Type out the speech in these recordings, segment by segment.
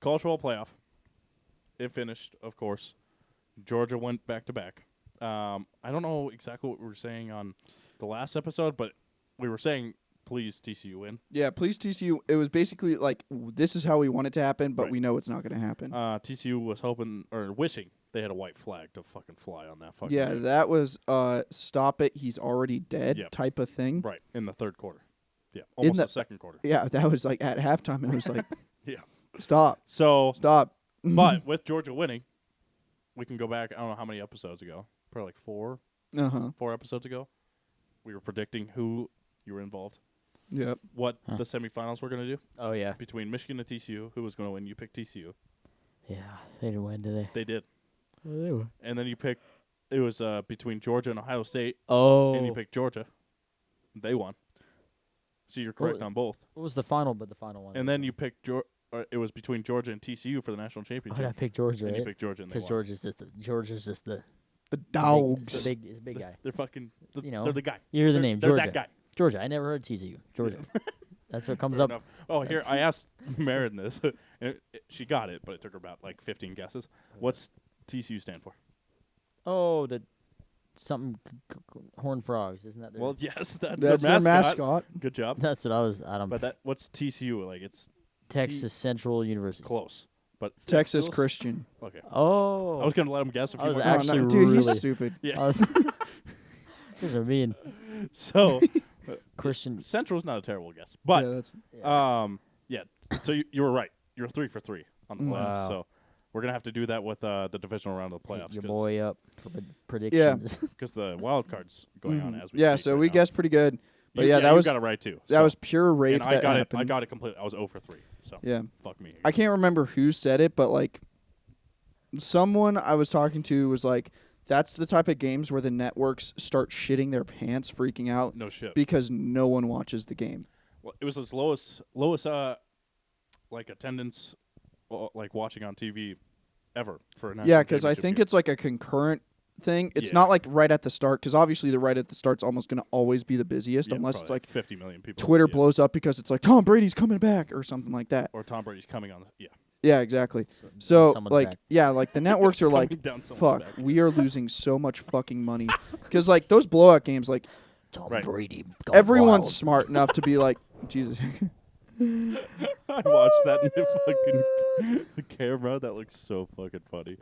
college football playoff. It finished, of course. Georgia went back-to-back. I don't know exactly what we were saying on the last episode, but we were saying, please, TCU win. Yeah, please TCU. It was basically like, this is how we want it to happen, but Right. we know it's not going to happen. TCU was hoping or wishing they had a white flag to fucking fly on that fucking Yeah, game. that was stop it, he's already dead Yep. type of thing. Right, in the third quarter. Yeah, almost the the- second quarter. Yeah, that was like at halftime. It was like, Yeah. stop. So, But with Georgia winning, we can go back, I don't know how many episodes ago, probably like 4 uh-huh. episodes ago. We were predicting who you were involved, Yep. what the semifinals were going to do Oh, yeah. between Michigan and TCU, who was going to win. You picked TCU. Yeah. They didn't win, did they? They did. Oh, they were. And then you picked, it was between Georgia and Ohio State, Oh. and you picked Georgia. They won. So you're correct on both. What was the final, but the final one? And then you picked it was between Georgia and TCU for the national Oh, I championship. picked Georgia, And you right? picked Georgia and they Because won. Georgia's just the The big, dogs. it's the big guy. They're fucking, You know, they're the guy. You hear the They're- name, they're Georgia. that guy. Georgia. I never heard TCU. Georgia. That's what comes Fair up. enough. Oh, here, I asked Marin this. And she got it, but it took her about like 15 guesses. What's TCU stand for? Oh, the something Horned Frogs, isn't that? Well, yes, that's That's their their mascot. mascot. Good job. that's what I was. I don't. But what's TCU? Like, it's Texas Central University. close. But Texas close? Christian. Okay. Oh, I was going to let him guess if I you was were No, actually no, dude, really- he's stupid. Yeah. I was these are mean. So, Christian. Central's not a terrible guess. Yeah, But, that's yeah. So you were right. You're 3 for 3 on the playoffs. Wow. So we're going to have to do that with the divisional round of the playoffs. Your boy up for predictions. Because the wild card's going on as we yeah, speak so right we now. guessed pretty good. But You- yeah, that you was got it right too. that So- was pure rape and I that got happened. it. I got it completely. I was 0 for 3. So Yeah. fuck me. I can't remember who said it, but like someone I was talking to was like, that's the type of games where the networks start shitting their pants, freaking out No shit. because no one watches the game. Well, it was its lowest like attendance like watching on TV ever for a national Yeah, because I championship think game. it's like a concurrent thing. It's Yeah. not like right at the start, because obviously the right at the start's almost going to always be the busiest, Yeah, unless it's probably like 50 million people. Twitter yeah. blows up because it's like Tom Brady's coming back or something like that. Or Tom Brady's coming on. Yeah. Yeah, exactly. So someone's like, back. yeah, like the networks are like, Coming down someone's fuck, back. we are losing so much fucking money, because like those blowout games, like Tom Right. Brady. gone everyone's wild. smart enough to be like, Jesus. I watched that in the fucking camera. That looks so fucking funny.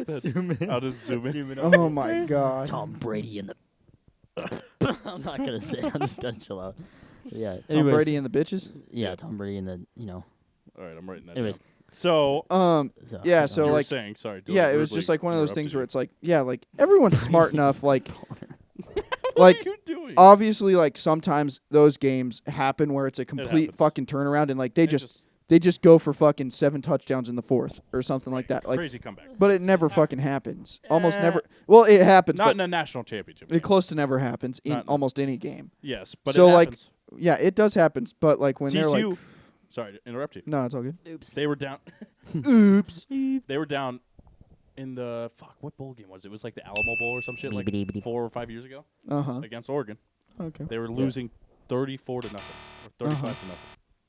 Zoom in. I'll just zoom in. Oh my god. Tom Brady in the. I'm not gonna say. I'm just gonna chill out. Yeah. Tom anyways, Brady and the bitches. Yeah, Tom Brady in the. You know. All right, I'm writing that Anyways. down. So, So, Yeah, you so know, you were like- saying, sorry. Yeah, it was just like one of those things where it's like, yeah, like everyone's smart enough, like, like you doing? obviously, like sometimes those games happen where it's a complete happens. fucking turnaround, and like they It just go for fucking 7 touchdowns in the fourth or something like that. Like, crazy comeback. but it never fucking happens. Almost Eh. never. Well, it happens, Not but in a national championship. it game. close to never happens in Not in- almost any game. Yes, but So, it like, happens. Yeah, it does happen, but like when they're TCU. like, Sorry to interrupt you. no, it's all good. Oops. They were down. Oops. They were down in the what bowl game was it? It was like the Alamo Bowl or some shit like Beep-a-dee-beep-a-dee. 4 or 5 years ago Uh-huh. against Oregon. Okay. They were losing 34 to nothing or 35 Uh-huh. to nothing.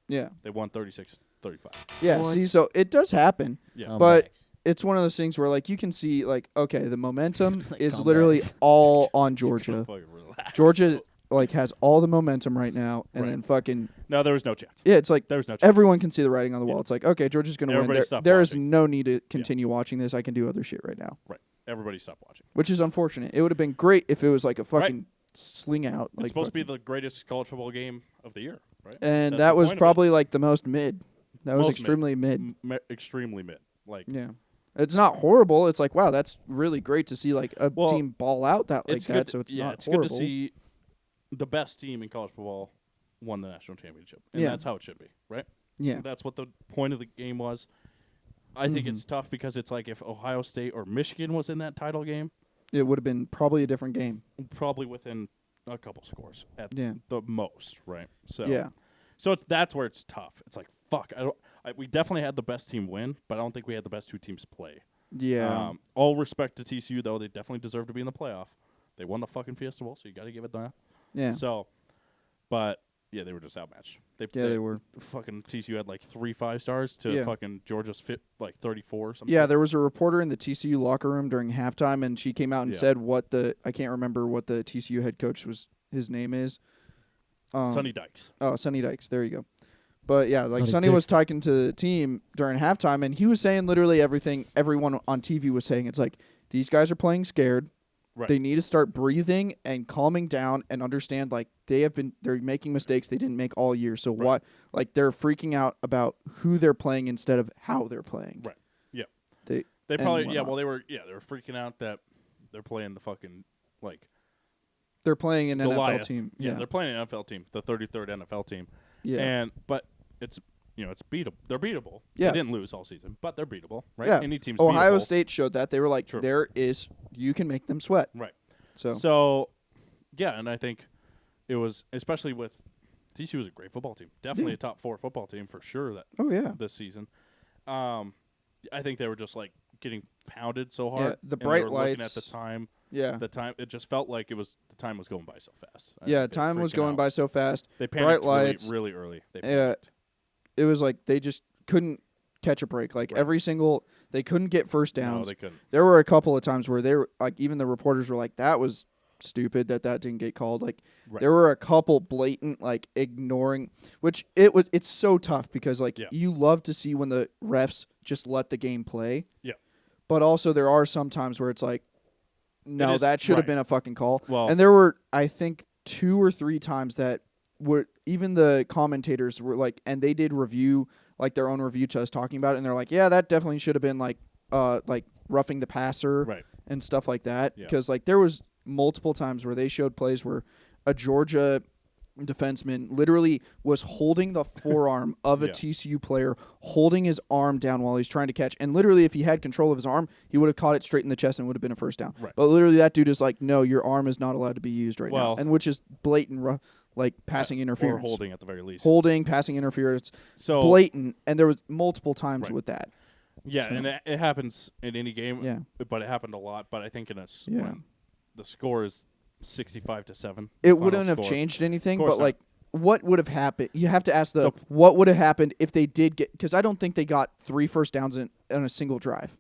Yeah. They won 36-35. Yeah. What? See, so it does happen. Yeah. But- Comebacks. It's one of those things where like you can see like, okay, the momentum Like is literally comebacks. all on You Georgia. gotta fucking relax. Georgia like has all the momentum right now, and Right. then fucking No, there was no chance. yeah, it's like There was no chance. everyone can see the writing on the wall. Yeah. It's like, okay, Georgia's gonna win. Everybody stop There is watching. no need to continue watching this. I can do other shit right now, Everybody stopped watching. which is unfortunate. It would have been great if it was like a fucking sling out. It's Like supposed to be fucking- the greatest college football game of the year, right? and That's that the was point of it. probably like the most mid. That was Most extremely mid. Extremely mid. Like Yeah. It's not horrible. It's like, wow, that's really great to see like a Well, team ball out that like it's that. good. So it's yeah, not it's horrible. good to see the best team in college football won the national championship, and Yeah. that's how it should be, right? Yeah. That's what the point of the game was. I think Mhm. it's tough because it's like if Ohio State or Michigan was in that title game, It would have been probably a different game. probably within a couple scores at Yeah. the most, right? So Yeah. So that's where it's tough. It's like fuck. We definitely had the best team win, but I don't think we had the best two teams play. Yeah. All respect to TCU though, they definitely deserve to be in the playoff. They won the fucking Fiesta Bowl, so you got to give it that. yeah. So, but yeah, they were just outmatched. Yeah, they were. Fucking TCU had like 3 5-stars to Yeah. fucking Georgia's like 34 or something. Yeah, there was a reporter in the TCU locker room during halftime, and she came out and Yeah. said I can't remember what the TCU head coach his name is. Sonny Dykes. Oh, Sonny Dykes. There you go. But yeah, like Sonny Sonny was Dykes. talking to the team during halftime, and he was saying literally everything everyone on TV was saying. It's like, these guys are playing scared. Right. They need to start breathing and calming down and understand like they're making mistakes they didn't make all year. So Right. what, like they're freaking out about who they're playing instead of how they're playing. Right. Yeah. They They and probably whatnot. well they were freaking out that they're playing the fucking like They're playing an Goliath NFL team. Yeah, Yeah. they're playing an NFL team, the 33rd NFL team. Yeah. But it's it's beatable. They're beatable. Yeah. They didn't lose all season, but they're beatable, right? Yeah. Any team's Ohio beatable. State showed that. They were like, True. you can make them sweat. Right. So, So, yeah, and I think it was especially with TCU was a great football team, definitely Yeah. a top 4 football team for sure oh yeah. this season. I think they were just like getting pounded so hard. the and bright they were looking at lights- the time. Yeah. The time it just felt like the time was going by so fast. I Yeah, think they were time was freaking going out. by so fast. They panicked bright lights. really early. They Yeah. panicked. It was like they just couldn't catch a break. Like Right. they couldn't get first No, downs. they couldn't. There were a couple of times where they were like, even the reporters were like, that was stupid that didn't get called. Like Right. there were a couple blatant like ignoring, which it's so tough because like Yeah. you love to see when the refs just let the game play. Yeah. But also there are some times where it's like, no, is- that should have right. been a fucking call. Well- and there were, I think, 2 or 3 times that were even the commentators were like, and they did review like their own review to us talking about it, and they're like, yeah, that definitely should have been like roughing the passer Right. and stuff like that. Yeah. Because like there was multiple times where they showed plays where a Georgia defenseman literally was holding the forearm of a Yeah. TCU player, holding his arm down while he's trying to catch. And literally, if he had control of his arm, he would have caught it straight in the chest and would have been a first down. Right. But literally, that dude is like, no, your arm is not allowed to be used right now. Well- And which is blatant, like passing Or interference. holding at the very least. Holding, passing interference, So blatant. And there was multiple times Right. with that. yeah, So- and it happens in any game. Yeah. But it happened a lot. But I think Yeah. when the score is 65-7. It final wouldn't have score. changed anything, course but not. like, what would have happened? You have to ask The- what would have happened if they did get, because I don't think they got 3 first downs in a single drive.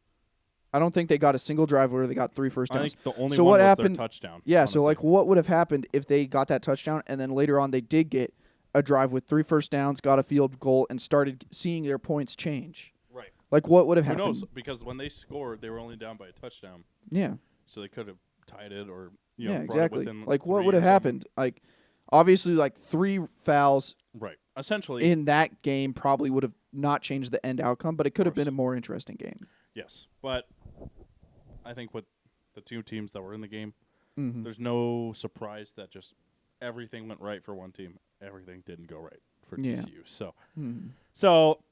I don't think they got a single drive where they got 3 first I downs. think the only So one what was happened- their touchdown. Yeah, so honestly. like, what would have happened if they got that touchdown and then later on they did get a drive with 3 first downs, got a field goal, and started seeing their points change? Right. Like, what would have Who happened? knows? Because when they scored, they were only down by a touchdown, Yeah, so they could have tied it or yeah, brought it exactly. within Like, what 3 would or have something. happened? Like, obviously, like 3 fouls Right. Essentially, in that game probably would have not changed the end outcome, but it could have course. been a more interesting game. yes. But I think with the 2 teams that were in the game, Mm-hmm. there's no surprise that just everything went right for one team. Everything didn't go right for Yeah. TCU. So, Mm-hmm. so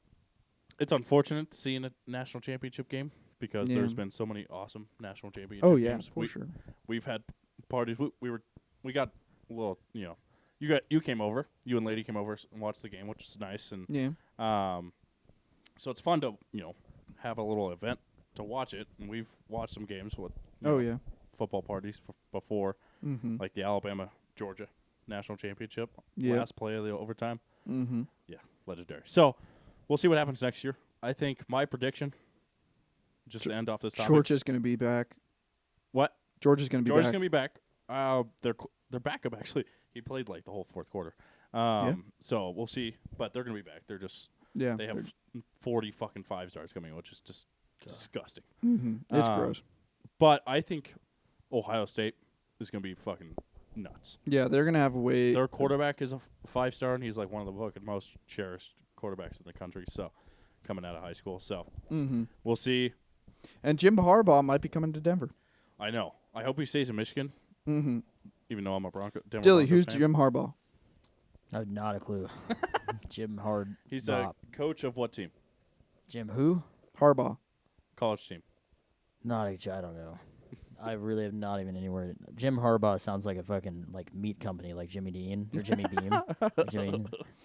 it's unfortunate to see in a national championship game because Yeah. there's been so many awesome national championship Oh yeah, games. for sure. We've had parties. We got a little. You came over. You and Lady came over and watched the game, which is nice. And Yeah. so it's fun to have a little event to watch it. And we've watched some games with football parties before, Mm-hmm. like the Alabama Georgia national championship. Yeah. Last play of the overtime. Mm-hmm. Yeah, legendary. So we'll see what happens next year. I think my prediction, just to end off this topic. Georgia's gonna be back. What? Georgia's gonna be Georgia's back. gonna be back. Their backup actually, he played like the whole 4th quarter. So we'll see, but they're gonna be back. They're just yeah. they have 40 fucking 5-stars coming, which is just disgusting. Mm-hmm. It's Um, gross. But I think Ohio State is gonna be fucking nuts. Yeah, they're gonna have way. Their quarterback is a 5-star, and he's like one of the fucking most cherished quarterbacks in the country. So coming out of high school, so Mm-hmm. we'll see. And Jim Harbaugh might be coming to Denver. I know. I hope he stays in Michigan, Mm-hmm. even though I'm a Denver Dilly, Broncos who's fan. Jim Harbaugh? I have not a clue. Jim Hard. He's a coach of what team? Jim who? Harbaugh. College team. Not a. I don't know. I really have not even anywhere. Jim Harbaugh sounds like a fucking like meat company, like Jimmy Dean or Jimmy Beam. Like Jimmy,